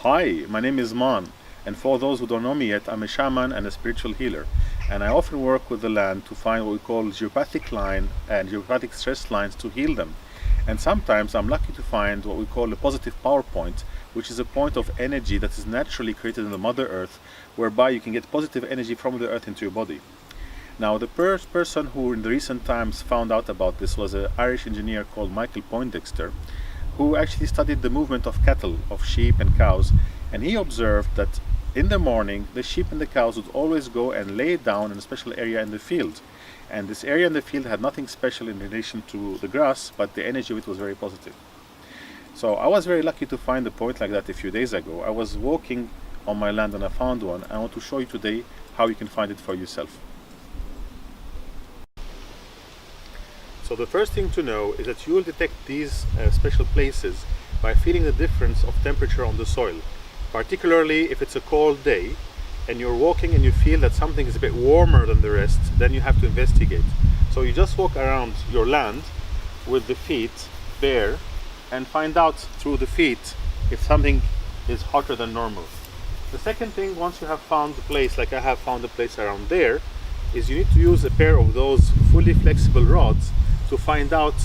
Hi, my name is Maan, and for those who don't know me yet, I'm a shaman and a spiritual healer. And I often work with the land to find what we call geopathic line and geopathic stress lines to heal them. And sometimes I'm lucky to find what we call a positive power point, which is a point of energy that is naturally created in the Mother Earth, whereby you can get positive energy from the earth into your body. Now, the first person who in the recent times found out about this was an Irish engineer called Michael Poynder, who actually studied the movement of cattle, of sheep and cows, and he observed that in the morning the sheep and the cows would always go and lay down in a special area in the field. And this area in the field had nothing special in relation to the grass, but the energy of it was very positive. So I was very lucky to find a point like that a few days ago. I was walking on my land and I found one. I want to show you today how you can find it for yourself. So the first thing to know is that you will detect these special places by feeling the difference of temperature on the soil. Particularly if it's a cold day and you're walking and you feel that something is a bit warmer than the rest, then you have to investigate. So you just walk around your land with the feet bare and find out through the feet if something is hotter than normal. The second thing, once you have found the place, like I have found a place around there, is you need to use a pair of those fully flexible rods to find out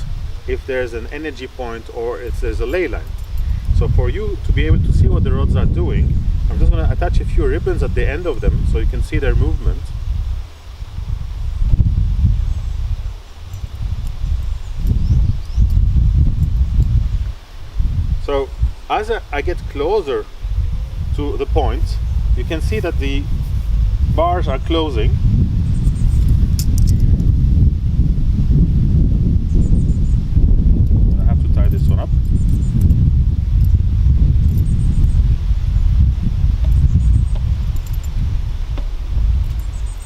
if there's an energy point or if there's a ley line. So for you to be able to see what the rods are doing, I'm just going to attach a few ribbons at the end of them so you can see their movement. So as I get closer to the point, you can see that the bars are closing. This one up.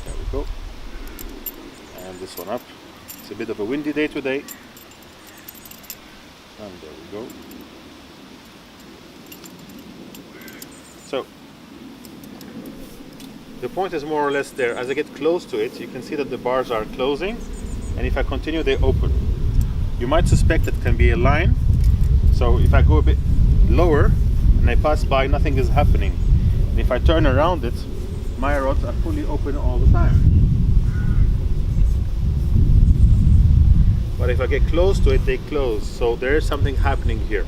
There we go. And this one up. It's a bit of a windy day today. And there we go. So the point is more or less there. As I get close to it, you can see that the bars are closing, and if I continue, they open. You might suspect it can be a line, so if I go a bit lower and I pass by, nothing is happening. And if I turn around it, my rods are fully open all the time. But if I get close to it, they close, so there is something happening here.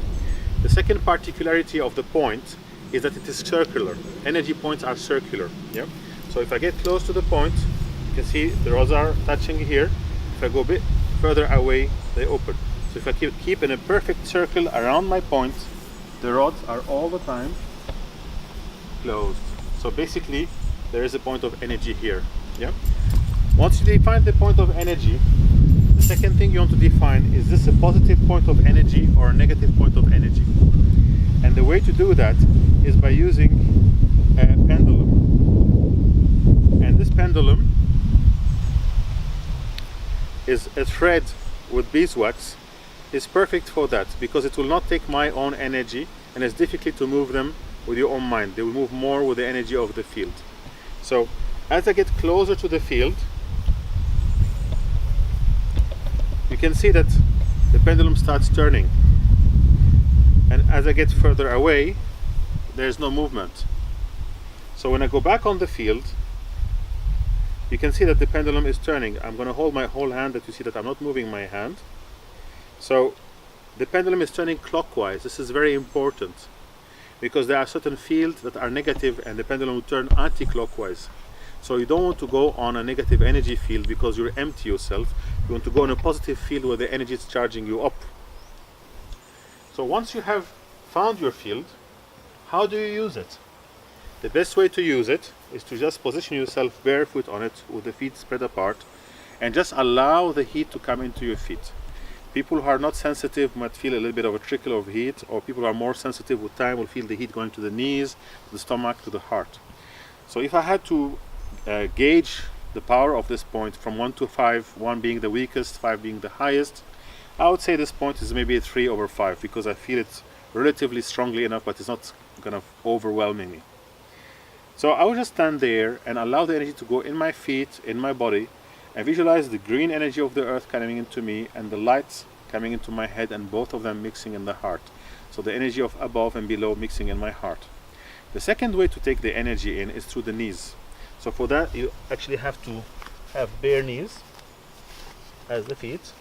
The second particularity of the point is that it is circular. Energy points are circular. Yeah. So if I get close to the point, you can see the rods are touching here. If I go a bit further away, they open. So if I keep in a perfect circle around my point, the rods are all the time closed. So basically there is a point of energy here. Yeah. Once you define the point of energy, the second thing you want to define is this a positive point of energy or a negative point of energy. And the way to do that is by using a pendulum. And this pendulum is a thread with beeswax. Is perfect for that because it will not take my own energy, and it's difficult to move them with your own mind. They will move more with the energy of the field. So as I get closer to the field, you can see that the pendulum starts turning, and as I get further away, there's no movement. So when I go back on the field, you can see that the pendulum is turning. I'm going to hold my whole hand, that you see that I'm not moving my hand. So the pendulum is turning clockwise. This is very important because there are certain fields that are negative and the pendulum will turn anti-clockwise. So you don't want to go on a negative energy field because you're empty yourself. You want to go on a positive field where the energy is charging you up. So once you have found your field, how do you use it? The best way to use it is to just position yourself barefoot on it with the feet spread apart and just allow the heat to come into your feet. People who are not sensitive might feel a little bit of a trickle of heat, or people who are more sensitive with time will feel the heat going to the knees, to the stomach, to the heart. So if I had to gauge the power of this point from 1 to 5, 1 being the weakest, 5 being the highest, I would say this point is maybe a 3/5 because I feel it relatively strongly enough, but it's not kind of overwhelming me. So I would just stand there and allow the energy to go in my feet, in my body, and visualize the green energy of the earth coming into me and the lights coming into my head, and both of them mixing in the heart. So the energy of above and below mixing in my heart. The second way to take the energy in is through the knees. So for that, you actually have to have bare knees as the feet.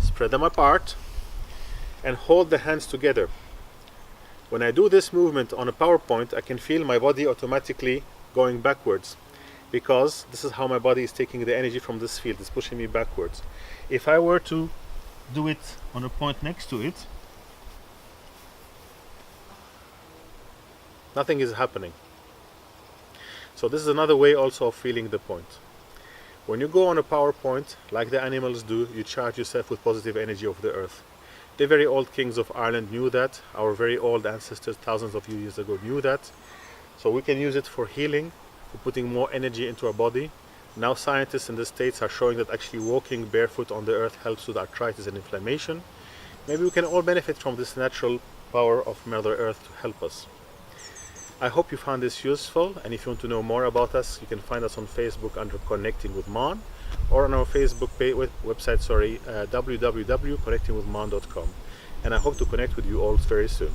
Spread them apart and hold the hands together. When I do this movement on a PowerPoint, I can feel my body automatically going backwards, because this is how my body is taking the energy from this field. It's pushing me backwards. If I were to do it on a point next to it, nothing is happening. So this is another way also of feeling the point. When you go on a PowerPoint, like the animals do, you charge yourself with positive energy of the earth. The very old kings of Ireland knew that. Our very old ancestors thousands of years ago knew that. So we can use it for healing, for putting more energy into our body. Now scientists in the States are showing that actually walking barefoot on the earth helps with arthritis and inflammation. Maybe we can all benefit from this natural power of Mother Earth to help us. I hope you found this useful, and if you want to know more about us, you can find us on Facebook under Connecting with Maan, or on our Facebook website, www.connectingwithmaan.com. And I hope to connect with you all very soon.